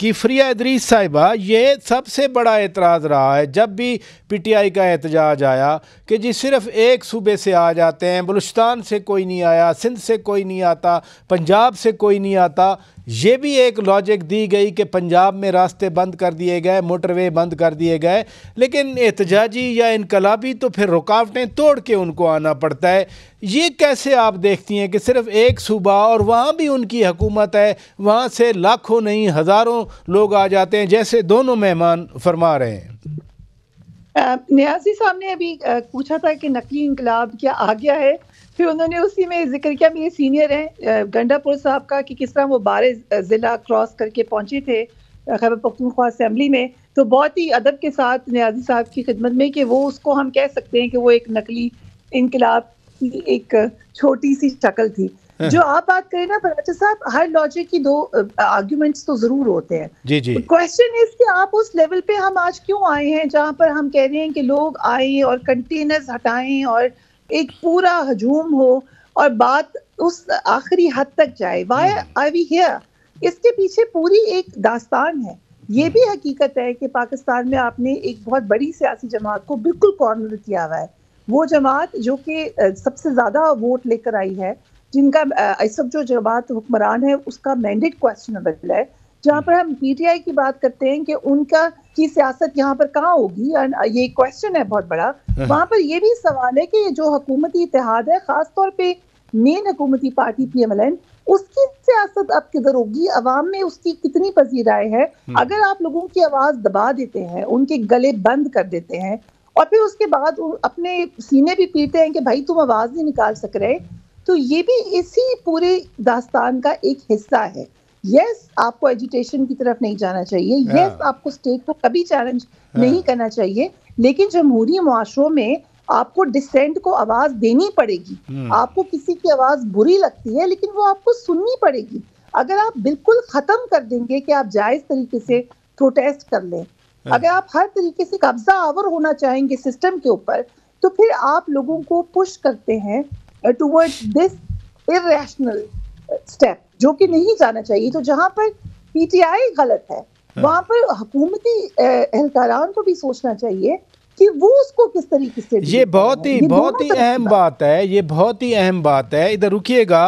किफरिया इदरीस साहिबा, ये सबसे बड़ा एतराज़ रहा है जब भी पीटीआई का एहतजाज आया कि जी सिर्फ एक सूबे से आ जाते हैं, बलूचिस्तान से कोई नहीं आया, सिंध से कोई नहीं आता, पंजाब से कोई नहीं आता। ये भी एक लॉजिक दी गई कि पंजाब में रास्ते बंद कर दिए गए, मोटरवे बंद कर दिए गए, लेकिन एहतजाजी या इनकलाबी तो फिर रुकावटें तोड़ के उनको आना पड़ता है। ये कैसे आप देखती हैं कि सिर्फ एक सूबा और वहाँ भी उनकी हुकूमत है, वहाँ से लाखों नहीं हज़ारों लोग आ जाते हैं, जैसे दोनों मेहमान फरमा रहे हैं। नियाज़ी साहब ने अभी पूछा था कि नकली इंकलाब क्या आ गया है, फिर उन्होंने उसी में जिक्र किया, मेरे सीनियर हैं गंडापुर साहब का, कि किस तरह वो 12 ज़िला क्रॉस करके पहुंचे थे खैबर पख्तूनख्वा असेंबली में। तो बहुत ही अदब के साथ नियाज़ी साहब की खिदमत में कि वो उसको हम कह सकते हैं कि वो एक नकली इंकलाब की एक छोटी सी शक्ल थी। जो आप बात करें ना बराचा साहब, हर लॉजिक की दो आर्ग्यूमेंट्स तो जरूर होते हैं। जी जी। क्वेश्चन इज कि आप उस लेवल पे हम आज क्यों आए हैं जहां पर हम कह रहे हैं कि लोग आए और कंटेनर्स हटाएं और एक पूरा हजूम हो और बात उस आखिरी हद तक जाए। Why are we here? इसके पीछे पूरी एक दास्तान है। ये भी हकीकत है कि पाकिस्तान में आपने एक बहुत बड़ी सियासी जमात को बिल्कुल कॉर्नर किया हुआ है। वो जमात जो कि सबसे ज्यादा वोट लेकर आई है, जिनका इस वक्त जो जमात हुक्मरान है उसका मैंडेट क्वेश्चनेबल है। जहाँ पर हम पीटीआई की बात करते हैं कि उनका की सियासत यहाँ पर कहाँ होगी, ये क्वेश्चन है बहुत बड़ा। वहाँ पर ये भी सवाल है कि जो हुकूमती इत्तेहाद है, खासतौर पे मेन हुकूमती पार्टी PMLN, उसकी सियासत अब किधर होगी, अवाम में उसकी कितनी पजीराई है। अगर आप लोगों की आवाज दबा देते हैं, उनके गले बंद कर देते हैं और फिर उसके बाद अपने सीने भी पीटते हैं कि भाई तुम आवाज नहीं निकाल सक रहे, तो ये भी इसी पूरे दास्तान का एक हिस्सा है। यस, आपको एजुटेशन की तरफ नहीं जाना चाहिए, यस आपको स्टेट को कभी चैलेंज नहीं करना चाहिए, लेकिन जमहूरी मुआशरों में आपको डिसेंट को आवाज देनी पड़ेगी। आपको किसी की आवाज बुरी लगती है लेकिन वो आपको सुननी पड़ेगी। अगर आप बिल्कुल खत्म कर देंगे कि आप जायज तरीके से प्रोटेस्ट कर लें, अगर आप हर तरीके से कब्जा आवर होना चाहेंगे सिस्टम के ऊपर, तो फिर आप लोगों को पुश करते हैं टुवर्ड्स दिस इररेशनल स्टेप, जो कि नहीं जाना चाहिए। तो जहां पर पीटीआई गलत है, वहां पर हुकूमती एहलकारान को भी सोचना चाहिए कि वो उसको किस तरीके से। ये बहुत ही अहम बात है, ये बहुत ही अहम बात है। इधर रुकिएगा।